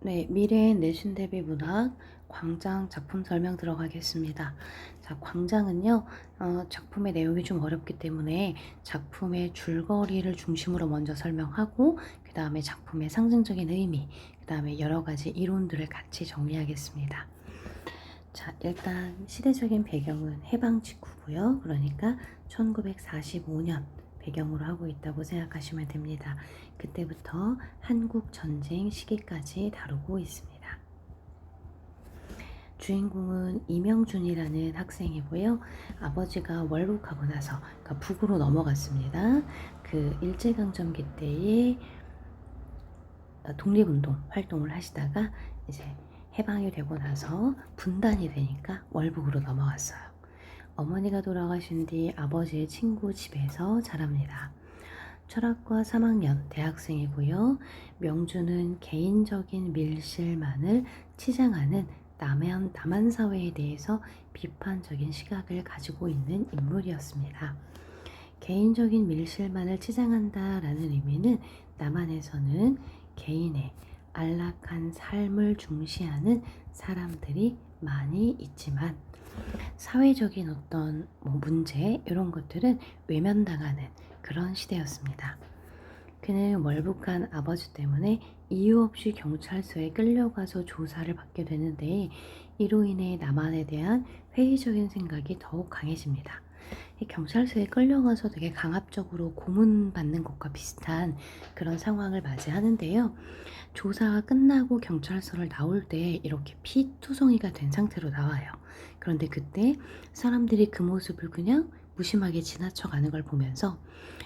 네, 미래의 내신 대비 문학 광장 작품 설명 들어가겠습니다. 자, 광장은요, 작품의 내용이 좀 어렵기 때문에 작품의 줄거리를 중심으로 먼저 설명하고, 그 다음에 작품의 상징적인 의미, 그 다음에 여러 가지 이론들을 같이 정리하겠습니다. 자, 일단 시대적인 배경은 해방 직후고요. 그러니까 1945년 배경으로 하고 있다고 생각하시면 됩니다. 그때부터 한국 전쟁 시기까지 다루고 있습니다. 주인공은 이명준이라는 학생이고요. 아버지가 월북하고 나서 그러니까 북으로 넘어갔습니다. 그 일제강점기 때에 독립운동 활동을 하시다가 이제 해방이 되고 나서 분단이 되니까 월북으로 넘어갔어요. 어머니가 돌아가신 뒤 아버지의 친구 집에서 자랍니다. 철학과 3학년 대학생이고요. 명주는 개인적인 밀실만을 치장하는 남한 사회에 대해서 비판적인 시각을 가지고 있는 인물이었습니다. 개인적인 밀실만을 치장한다라는 의미는 남한에서는 개인의 안락한 삶을 중시하는 사람들이 많이 있지만 사회적인 어떤 문제 이런 것들은 외면당하는 그런 시대였습니다. 그는 월북한 아버지 때문에 이유 없이 경찰서에 끌려가서 조사를 받게 되는데 이로 인해 남한에 대한 회의적인 생각이 더욱 강해집니다. 경찰서에 끌려가서 되게 강압적으로 고문받는 것과 비슷한 그런 상황을 맞이하는데요. 조사가 끝나고 경찰서를 나올 때 이렇게 피투성이가 된 상태로 나와요. 그런데 그때 사람들이 그 모습을 그냥 무심하게 지나쳐가는 걸 보면서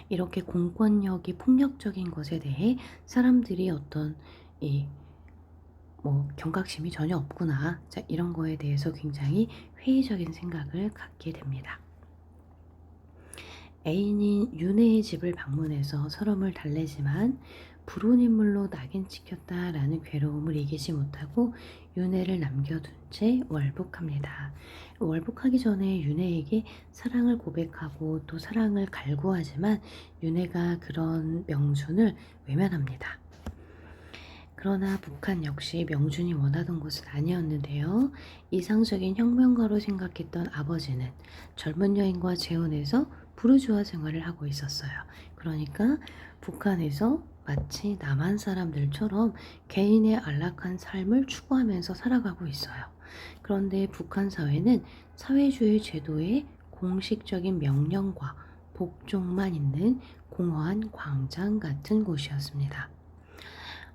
이렇게 공권력이 폭력적인 것에 대해 사람들이 어떤 경각심이 전혀 없구나. 자, 이런 거에 대해서 굉장히 회의적인 생각을 갖게 됩니다. 애인인 윤혜의 집을 방문해서 서름을 달래지만 불운 인물로 낙인 찍혔다라는 괴로움을 이기지 못하고 윤혜를 남겨둔 채 월북합니다. 월북하기 전에 윤혜에게 사랑을 고백하고 또 사랑을 갈구하지만 윤혜가 그런 명준을 외면합니다. 그러나 북한 역시 명준이 원하던 것은 아니었는데요. 이상적인 혁명가로 생각했던 아버지는 젊은 여인과 재혼해서 부르주아 생활을 하고 있었어요. 그러니까 북한에서 마치 남한 사람들처럼 개인의 안락한 삶을 추구하면서 살아가고 있어요. 그런데 북한 사회는 사회주의 제도의 공식적인 명령과 복종만 있는 공허한 광장 같은 곳이었습니다.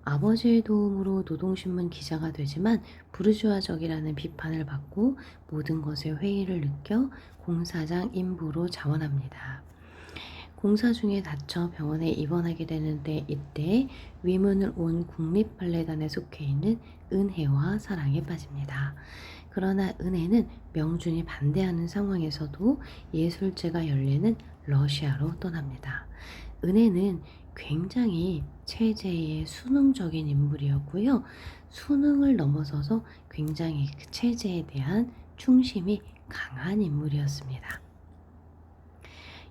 아버지의 도움으로 노동신문 기자가 되지만 부르주아적이라는 비판을 받고 모든 것에 회의를 느껴 공사장 인부로 자원합니다. 공사 중에 다쳐 병원에 입원하게 되는데 이때 위문을 온 국립발레단에 속해 있는 은혜와 사랑에 빠집니다. 그러나 은혜는 명준이 반대하는 상황에서도 예술제가 열리는 러시아로 떠납니다. 은혜는 굉장히 체제의 수능적인 인물이었고요. 수능을 넘어서서 굉장히 그 체제에 대한 충심이 강한 인물이었습니다.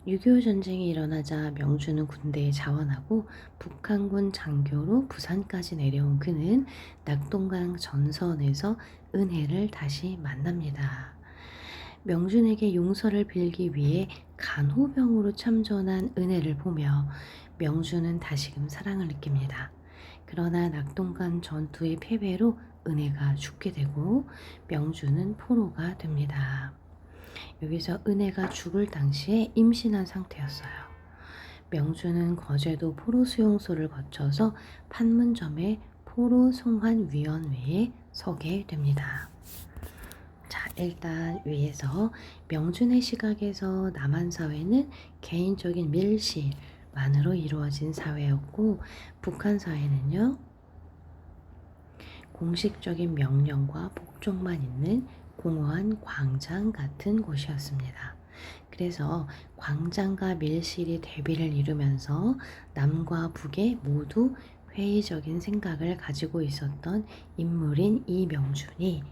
6.25 전쟁이 일어나자 명주는 군대에 자원하고 북한군 장교로 부산까지 내려온 그는 낙동강 전선에서 은혜를 다시 만납니다. 명준에게 용서를 빌기 위해 간호병으로 참전한 은혜를 보며 명준은 다시금 사랑을 느낍니다. 그러나 낙동강 전투의 패배로 은혜가 죽게 되고 명준은 포로가 됩니다. 여기서 은혜가 죽을 당시에 임신한 상태였어요. 명준은 거제도 포로 수용소를 거쳐서 판문점의 포로 송환위원회에 서게 됩니다. 자, 일단 위에서 명준의 시각에서 남한 사회는 개인적인 밀실만으로 이루어진 사회였고 북한 사회는요, 공식적인 명령과 복종만 있는 공허한 광장 같은 곳이었습니다. 그래서 광장과 밀실이 대비를 이루면서 남과 북에 모두 회의적인 생각을 가지고 있었던 인물인 이명준이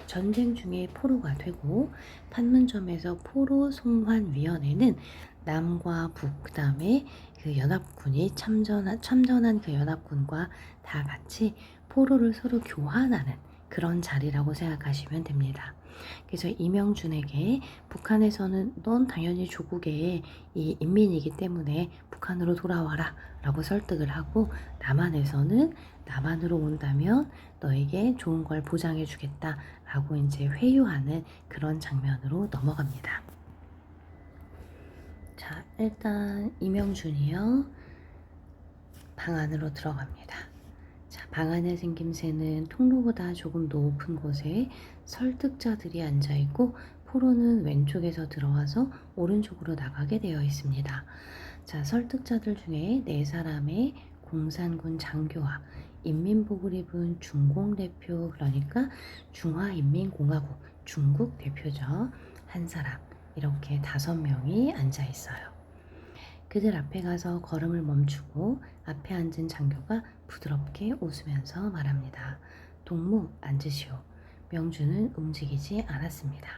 전쟁 중에 포로가 되고 판문점에서 포로 송환위원회는 남과 북, 그 다음에 그 연합군이 참전한 그 연합군과 다 같이 포로를 서로 교환하는 그런 자리라고 생각하시면 됩니다. 그래서 이명준에게 북한에서는 넌 당연히 조국의 이 인민이기 때문에 북한으로 돌아와라 라고 설득을 하고, 남한에서는 남한으로 온다면 너에게 좋은 걸 보장해 주겠다 라고 이제 회유하는 그런 장면으로 넘어갑니다. 자, 일단 이명준이요, 방 안으로 들어갑니다. 자, 방 안의 생김새는 통로보다 조금 높은 곳에 설득자들이 앉아있고, 포로는 왼쪽에서 들어와서 오른쪽으로 나가게 되어 있습니다. 자, 설득자들 중에 4사람의 공산군 장교와 인민복을 입은 중공 대표, 그러니까 중화인민공화국 중국 대표죠, 1사람, 이렇게 5명이 앉아 있어요. 그들 앞에 가서 걸음을 멈추고 앞에 앉은 장교가 부드럽게 웃으면서 말합니다. 동무, 앉으시오. 명준은 움직이지 않았습니다.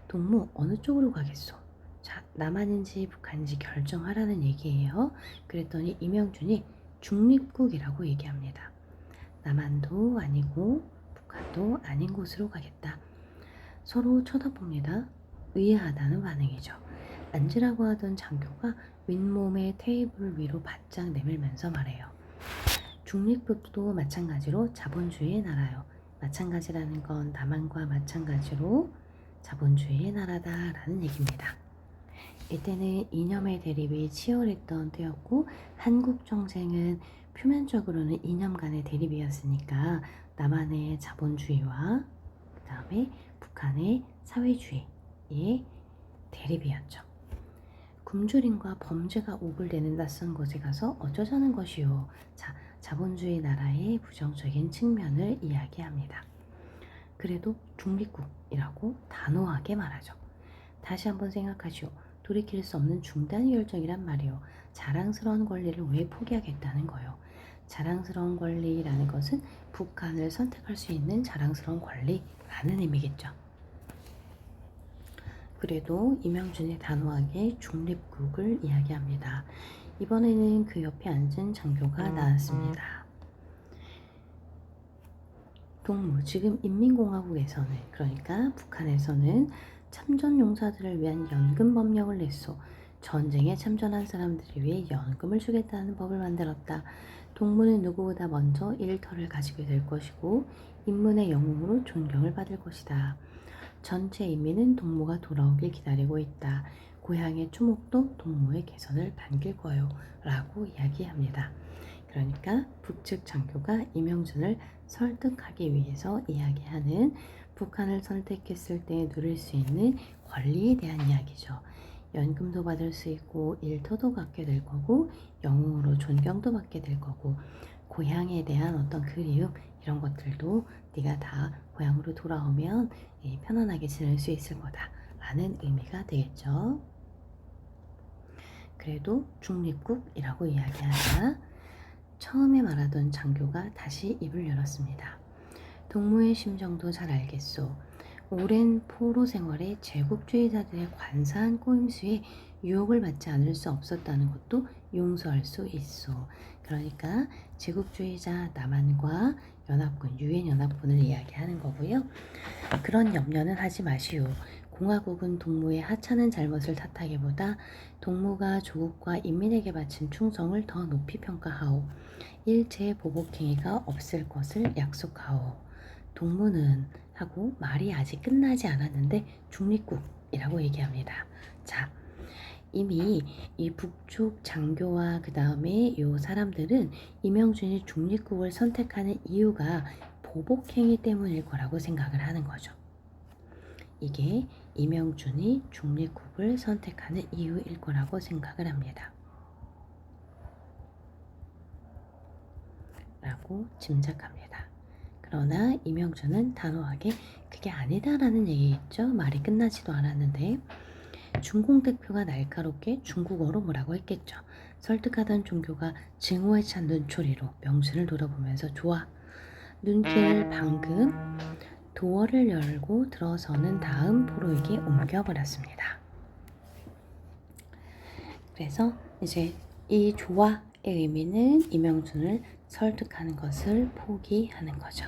동무, 어느 쪽으로 가겠소? 자, 남한인지 북한인지 결정하라는 얘기예요. 그랬더니 이명준이 중립국이라고 얘기합니다. 남한도 아니고 북한도 아닌 곳으로 가겠다. 서로 쳐다봅니다. 의아하다는 반응이죠. 앉으라고 하던 장교가 윗몸에 테이블 위로 바짝 내밀면서 말해요. 중립국도 마찬가지로 자본주의의 나라요. 마찬가지라는 건 남한과 마찬가지로 자본주의의 나라다라는 얘기입니다. 이때는 이념의 대립이 치열했던 때였고, 한국 정쟁은 표면적으로는 이념 간의 대립이었으니까 남한의 자본주의와 그 다음에 북한의 사회주의의 대립이었죠. 굶주림과 범죄가 오글대는 낯선 곳에 가서 어쩌자는 것이요. 자, 자본주의 나라의 부정적인 측면을 이야기합니다. 그래도 중립국이라고 단호하게 말하죠. 다시 한번 생각하시오. 돌이킬 수 없는 중단 결정이란 말이요. 자랑스러운 권리를 왜 포기하겠다는 거요. 자랑스러운 권리라는 것은 북한을 선택할 수 있는 자랑스러운 권리라는 의미겠죠. 그래도 이명준이 단호하게 중립국을 이야기합니다. 이번에는 그 옆에 앉은 장교가 나왔습니다. 동무, 지금 인민공화국에서는, 그러니까 북한에서는 참전용사들을 위한 연금 법령을 냈소. 전쟁에 참전한 사람들을 위해 연금을 주겠다는 법을 만들었다. 동무는 누구보다 먼저 일터를 가지게 될 것이고 인문의 영웅으로 존경을 받을 것이다. 전체 인민은 동무가 돌아오길 기다리고 있다. 고향의 추목도 동무의 개선을 반길 거요 라고 이야기합니다. 그러니까 북측 장교가 이명준을 설득하기 위해서 이야기하는 북한을 선택했을 때 누릴 수 있는 권리에 대한 이야기죠. 연금도 받을 수 있고 일터도 갖게 될 거고 영웅으로 존경도 받게 될 거고 고향에 대한 어떤 그리움, 이런 것들도 네가 다 고향으로 돌아오면 편안하게 지낼 수 있을 거다 라는 의미가 되겠죠. 그래도 중립국이라고 이야기하자 처음에 말하던 장교가 다시 입을 열었습니다. 동무의 심정도 잘 알겠소. 오랜 포로 생활에 제국주의자들의 관사한 꼬임수에 유혹을 받지 않을 수 없었다는 것도 용서할 수 있소. 그러니까 제국주의자 남한과 연합군, 유엔연합군을 이야기하는 거고요. 그런 염려는 하지 마시오. 공화국은 동무의 하찮은 잘못을 탓하기보다 동무가 조국과 인민에게 바친 충성을 더 높이 평가하오. 일체의 보복행위가 없을 것을 약속하오. 동무는 하고 말이 아직 끝나지 않았는데 중립국이라고 얘기합니다. 자, 이미 이 북쪽 장교와 그 다음에 요 사람들은 이명준이 중립국을 선택하는 이유가 보복행위 때문일 거라고 생각을 하는 거죠. 이게 이명준이 중립국을 선택하는 이유일 거라고 생각을 합니다. 라고 짐작합니다. 그러나 이명준은 단호하게 그게 아니다라는 얘기겠죠. 말이 끝나지도 않았는데 중공 대표가 날카롭게 중국어로 뭐라고 했겠죠. 설득하던 종교가 증오에 찬 눈초리로 명준을 돌아보면서 좋아. 눈길을 방금 도어를 열고 들어서는 다음 포로에게 옮겨버렸습니다. 그래서 이제 이 좋아의 의미는 이명준을 설득하는 것을 포기하는 거죠.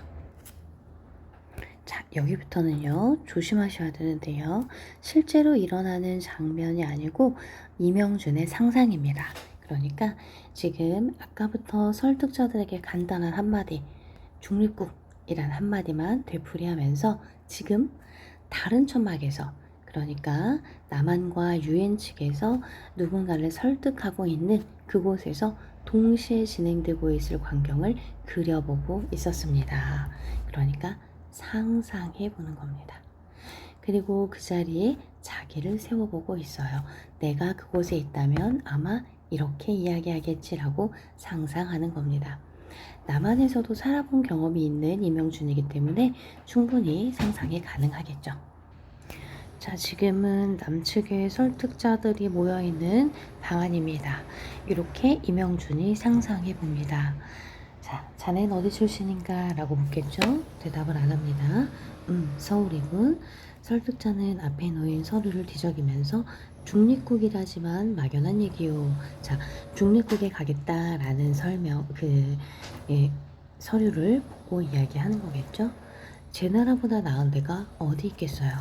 자, 여기부터는요, 조심하셔야 되는데요. 실제로 일어나는 장면이 아니고 이명준의 상상입니다. 그러니까 지금 아까부터 설득자들에게 간단한 한마디, 중립국이란 한마디만 되풀이하면서 지금 다른 천막에서, 그러니까 남한과 유엔 측에서 누군가를 설득하고 있는 그곳에서 동시에 진행되고 있을 광경을 그려보고 있었습니다. 그러니까 상상해 보는 겁니다. 그리고 그 자리에 자기를 세워보고 있어요. 내가 그곳에 있다면 아마 이렇게 이야기하겠지라고 상상하는 겁니다. 남한에서도 살아본 경험이 있는 이명준이기 때문에 충분히 상상이 가능하겠죠. 자, 지금은 남측의 설득자들이 모여있는 방안입니다. 이렇게 이명준이 상상해 봅니다. 자, 자네는 어디 출신인가? 라고 묻겠죠. 대답을 안 합니다. 서울이군. 설득자는 앞에 놓인 서류를 뒤적이면서 중립국이라지만 막연한 얘기요. 자, 중립국에 가겠다라는 예, 서류를 보고 이야기하는 거겠죠. 제 나라보다 나은 데가 어디 있겠어요.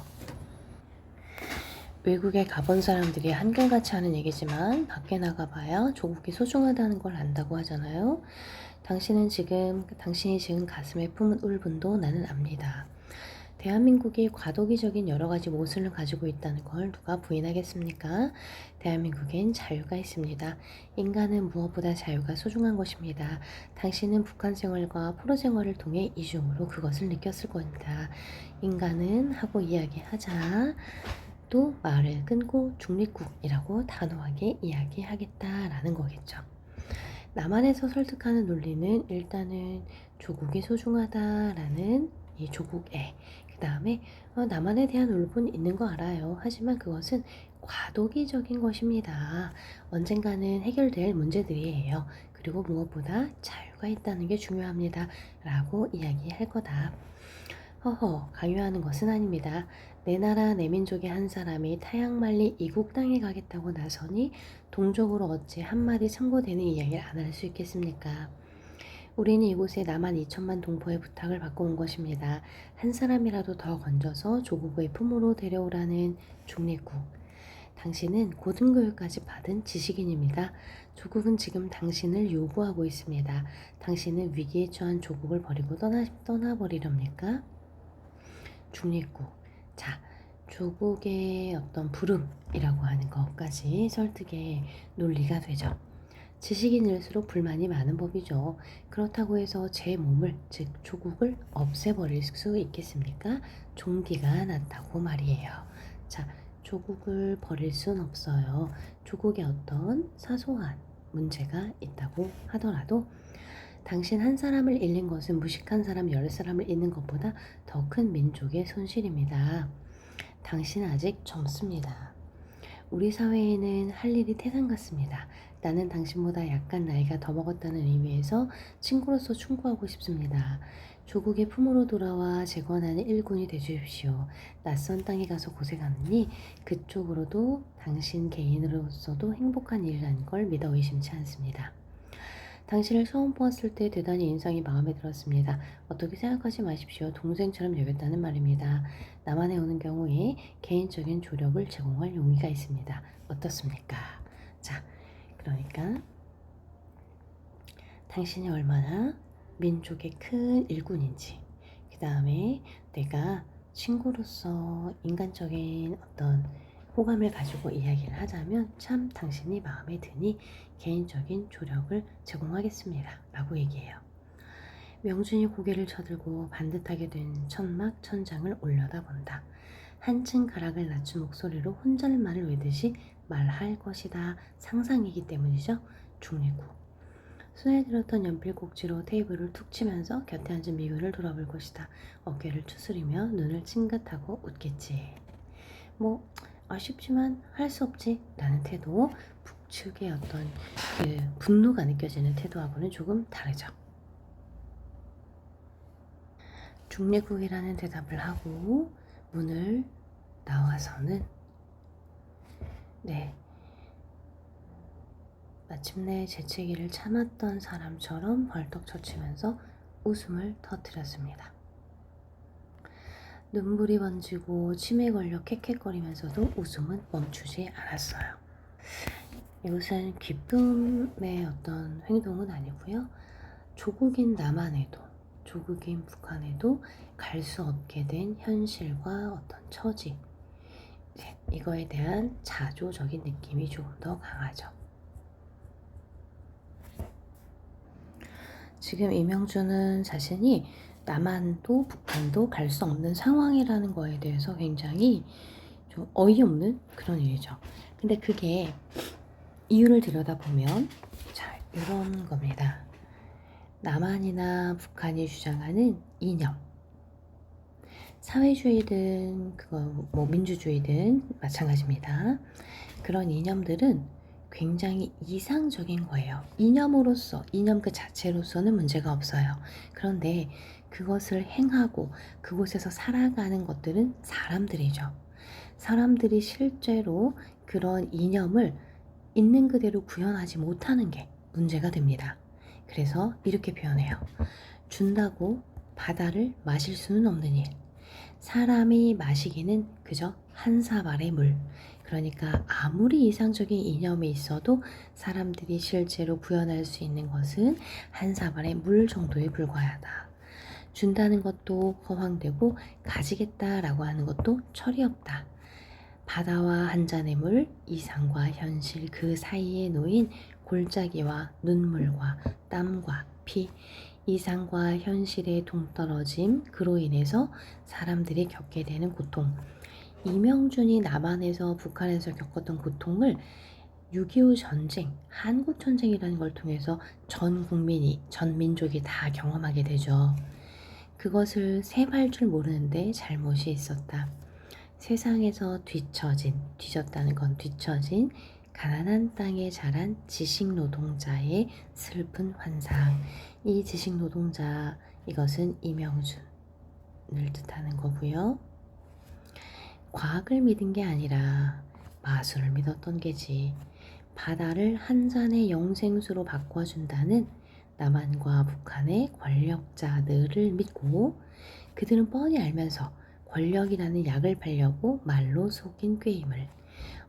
외국에 가본 사람들이 한결같이 하는 얘기지만 밖에 나가봐야 조국이 소중하다는 걸 안다고 하잖아요. 당신이 지금 가슴에 품은 울분도 나는 압니다. 대한민국이 과도기적인 여러 가지 모순을 가지고 있다는 걸 누가 부인하겠습니까? 대한민국엔 자유가 있습니다. 인간은 무엇보다 자유가 소중한 것입니다. 당신은 북한 생활과 포로 생활을 통해 이중으로 그것을 느꼈을 겁니다. 인간은 하고 이야기하자. 또 말을 끊고 중립국이라고 단호하게 이야기하겠다라는 거겠죠. 남한에서 설득하는 논리는 일단은 조국이 소중하다라는 이 조국애, 그 다음에 남한에 대한 울분 있는 거 알아요. 하지만 그것은 과도기적인 것입니다. 언젠가는 해결될 문제들이에요. 그리고 무엇보다 자유가 있다는 게 중요합니다. 라고 이야기할 거다. 강요하는 것은 아닙니다. 내 나라 내 민족의 한 사람이 타향말리 이국 땅에 가겠다고 나서니 동족으로 어찌 한마디 청구되는 이야기를 안 할 수 있겠습니까? 우리는 이곳에 남한 2천만 동포의 부탁을 받고 온 것입니다. 한 사람이라도 더 건져서 조국의 품으로 데려오라는 중립국. 당신은 고등교육까지 받은 지식인입니다. 조국은 지금 당신을 요구하고 있습니다. 당신은 위기에 처한 조국을 버리고 떠나버리렵니까? 중립국. 자, 조국의 어떤 부름이라고 하는 것까지 설득의 논리가 되죠. 지식인일수록 불만이 많은 법이죠. 그렇다고 해서 제 몸을, 즉 조국을 없애버릴 수 있겠습니까? 종기가 났다고 말이에요. 자, 조국을 버릴 순 없어요. 조국에 어떤 사소한 문제가 있다고 하더라도 당신 한 사람을 잃는 것은 무식한 사람 10사람을 잃는 것보다 더 큰 민족의 손실입니다. 당신은 아직 젊습니다. 우리 사회에는 할 일이 태산 같습니다. 나는 당신보다 약간 나이가 더 먹었다는 의미에서 친구로서 충고하고 싶습니다. 조국의 품으로 돌아와 재건하는 일꾼이 되주십시오. 낯선 땅에 가서 고생하느니 그쪽으로도 당신 개인으로서도 행복한 일이라는 걸 믿어 의심치 않습니다. 당신을 처음 보았을 때 대단히 인상이 마음에 들었습니다. 어떻게 생각하지 마십시오. 동생처럼 여겼다는 말입니다. 남한에 오는 경우에 개인적인 조력을 제공할 용의가 있습니다. 어떻습니까? 자, 그러니까 당신이 얼마나 민족의 큰 일꾼인지, 그 다음에 내가 친구로서 인간적인 어떤 호감을 가지고 이야기를 하자면 참 당신이 마음에 드니 개인적인 조력을 제공하겠습니다. 라고 얘기해요. 명준이 고개를 쳐들고 반듯하게 된 천막 천장을 올려다본다. 한층 가락을 낮춘 목소리로 혼잣말을 외듯이 말할 것이다. 상상이기 때문이죠. 중립국. 손에 들었던 연필 꼭지로 테이블을 툭 치면서 곁에 앉은 미우를 돌아볼 것이다. 어깨를 추스리며 눈을 찡긋하고 웃겠지. 뭐 아쉽지만 할 수 없지 라는 태도, 북측의 어떤 그 분노가 느껴지는 태도하고는 조금 다르죠. 중립국이라는 대답을 하고 문을 나와서는 마침내 재채기를 참았던 사람처럼 벌떡 젖히면서 웃음을 터뜨렸습니다. 눈물이 번지고 침에 걸려 캑캑거리면서도 웃음은 멈추지 않았어요. 이것은 기쁨의 어떤 행동은 아니고요. 조국인 남한에도, 조국인 북한에도 갈 수 없게 된 현실과 어떤 처지, 이거에 대한 자조적인 느낌이 조금 더 강하죠. 지금 이명주는 자신이 남한도 북한도 갈 수 없는 상황이라는 거에 대해서 굉장히 좀 어이없는 그런 일이죠. 근데 그게 이유를 들여다보면 자, 이런 겁니다. 남한이나 북한이 주장하는 이념, 사회주의든 뭐 민주주의든 마찬가지입니다. 그런 이념들은 굉장히 이상적인 거예요. 이념으로서, 이념 그 자체로서는 문제가 없어요. 그런데 그것을 행하고 그곳에서 살아가는 것들은 사람들이죠. 사람들이 실제로 그런 이념을 있는 그대로 구현하지 못하는 게 문제가 됩니다. 그래서 이렇게 표현해요. 준다고 바다를 마실 수는 없는 일. 사람이 마시기는 그저 한 사발의 물. 그러니까 아무리 이상적인 이념이 있어도 사람들이 실제로 구현할 수 있는 것은 한 사발의 물 정도에 불과하다. 준다는 것도 허황되고 가지겠다라고 하는 것도 철이 없다. 바다와 한 잔의 물, 이상과 현실 그 사이에 놓인 골짜기와 눈물과 땀과 피, 이상과 현실의 동떨어짐, 그로 인해서 사람들이 겪게 되는 고통. 이명준이 남한에서 북한에서 겪었던 고통을 6.25 전쟁, 한국전쟁이라는 걸 통해서 전 국민이, 전 민족이 다 경험하게 되죠. 그것을 세발 줄 모르는데 잘못이 있었다. 세상에서 뒤졌다는 건 뒤처진 가난한 땅에 자란 지식노동자의 슬픈 환상. 이 지식노동자, 이것은 이명준을 뜻하는 거고요. 과학을 믿은 게 아니라 마술을 믿었던 게지. 바다를 한 잔의 영생수로 바꿔준다는 남한과 북한의 권력자들을 믿고 그들은 뻔히 알면서 권력이라는 약을 팔려고 말로 속인 꾀임을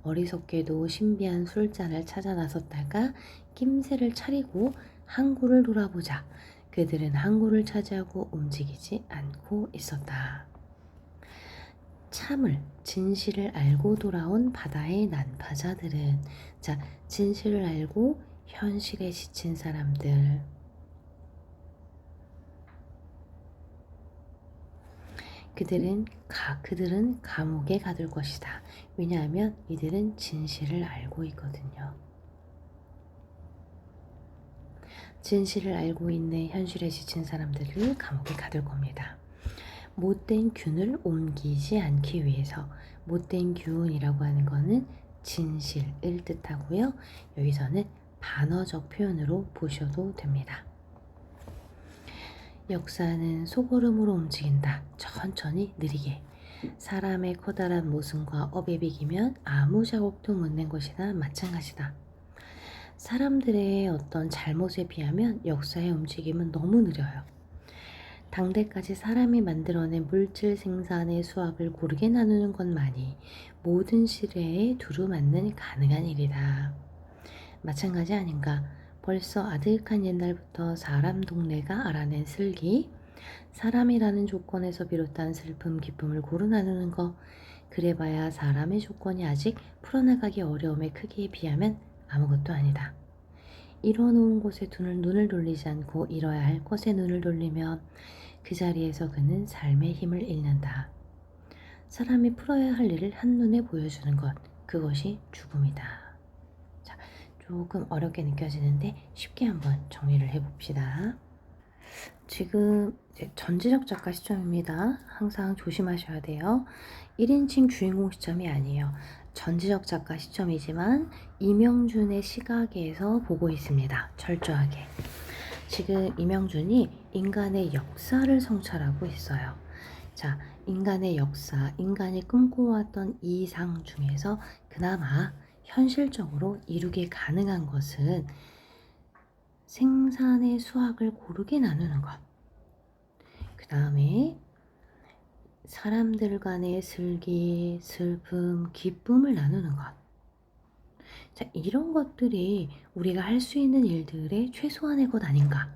어리석게도 신비한 술잔을 찾아 나섰다가 낌새를 차리고 항구를 돌아보자 그들은 항구를 차지하고 움직이지 않고 있었다. 참을, 진실을 알고 돌아온 바다의 난파자들은 자, 진실을 알고 현실에 지친 사람들 그들은 감옥에 가둘 것이다. 왜냐하면 이들은 진실을 알고 있거든요. 진실을 알고 있는 현실에 지친 사람들을 감옥에 가둘 겁니다. 못된 균을 옮기지 않기 위해서. 못된 균이라고 하는 것은 진실을 뜻하고요. 여기서는 반어적 표현으로 보셔도 됩니다. 역사는 소걸음으로 움직인다. 천천히 느리게. 사람의 커다란 모순과 업에 비기면 아무 자국도 못 낸 것이나 마찬가지다. 사람들의 어떤 잘못에 비하면 역사의 움직임은 너무 느려요. 당대까지 사람이 만들어낸 물질 생산의 수확을 고르게 나누는 것만이 모든 시대에 두루 맞는 가능한 일이다. 마찬가지 아닌가? 벌써 아득한 옛날부터 사람 동네가 알아낸 슬기, 사람이라는 조건에서 비롯한 슬픔, 기쁨을 고루 나누는 것, 그래봐야 사람의 조건이 아직 풀어나가기 어려움의 크기에 비하면 아무것도 아니다. 이뤄놓은 곳에 눈을 돌리지 않고 이뤄야 할 것에 눈을 돌리면 그 자리에서 그는 삶의 힘을 잃는다. 사람이 풀어야 할 일을 한눈에 보여주는 것, 그것이 죽음이다. 자, 조금 어렵게 느껴지는데 쉽게 한번 정리를 해봅시다. 지금 전지적 작가 시점입니다. 항상 조심하셔야 돼요. 1인칭 주인공 시점이 아니에요. 전지적 작가 시점이지만 이명준의 시각에서 보고 있습니다. 철저하게. 지금 이명준이 인간의 역사를 성찰하고 있어요. 자, 인간의 역사, 인간이 꿈꿔왔던 이상 중에서 그나마 현실적으로 이루게 가능한 것은 생산의 수확을 고르게 나누는 것, 그 다음에 사람들 간의 슬기, 슬픔, 기쁨을 나누는 것. 자, 이런 것들이 우리가 할 수 있는 일들의 최소한의 것 아닌가.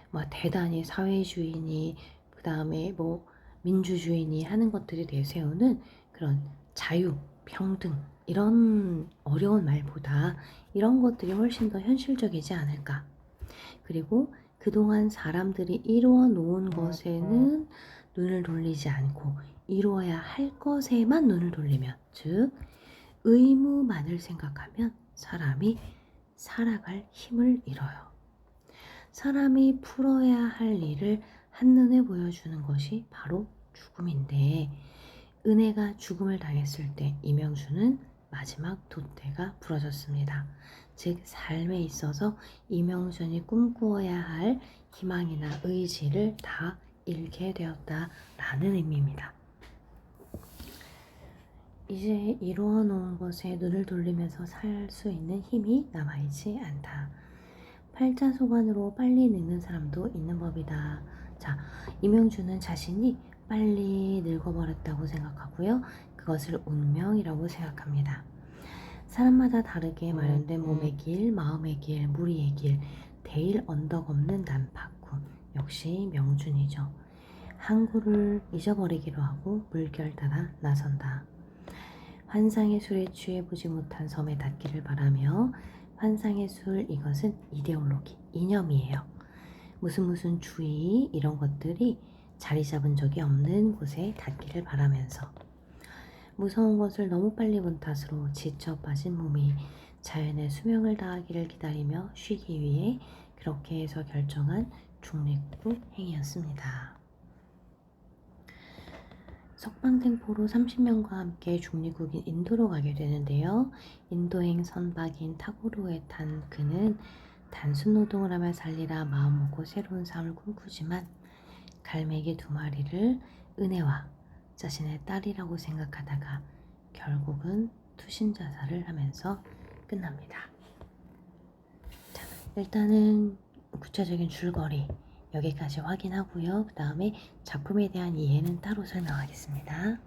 뭐 대단히 사회주의니 그 다음에 뭐 민주주의니 하는 것들이 내세우는 그런 자유, 평등 이런 어려운 말보다 이런 것들이 훨씬 더 현실적이지 않을까. 그리고 그동안 사람들이 이루어 놓은 것에는 눈을 돌리지 않고 이루어야 할 것에만 눈을 돌리면, 즉 의무만을 생각하면 사람이 살아갈 힘을 잃어요. 사람이 풀어야 할 일을 한눈에 보여주는 것이 바로 죽음인데, 은혜가 죽음을 당했을 때 이명수는 마지막 돛대가 부러졌습니다. 즉 삶에 있어서 이명순이 꿈꾸어야 할 희망이나 의지를 다 잃게 되었다라는 의미입니다. 이제 이루어 놓은 것에 눈을 돌리면서 살 수 있는 힘이 남아있지 않다. 팔자소관으로 빨리 늙는 사람도 있는 법이다. 자, 이명주는 자신이 빨리 늙어버렸다고 생각하고요. 그것을 운명이라고 생각합니다. 사람마다 다르게 마련된 몸의 길, 마음의 길, 무리의 길, 대일 언덕 없는 난파구 역시 명준이죠. 항구를 잊어버리기로 하고 물결 따라 나선다. 환상의 술에 취해보지 못한 섬에 닿기를 바라며, 환상의 술 이것은 이데올로기, 이념이에요. 무슨 주의 이런 것들이 자리 잡은 적이 없는 곳에 닿기를 바라면서, 무서운 것을 너무 빨리 본 탓으로 지쳐 빠진 몸이 자연의 수명을 다하기를 기다리며 쉬기 위해 그렇게 해서 결정한 중립국 행위였습니다. 석방tem포로 30명과 함께 중립국인 인도로 가게 되는데요. 인도행 선박인 타고로에 탄 그는 단순 노동을 하며 살리라 마음먹고 새로운 삶을 꿈꾸지만 갈매기 2마리를 은혜와 자신의 딸이라고 생각하다가 결국은 투신자살을 하면서 끝납니다. 자, 일단은 구체적인 줄거리 여기까지 확인하고요. 그 다음에 작품에 대한 이해는 따로 설명하겠습니다.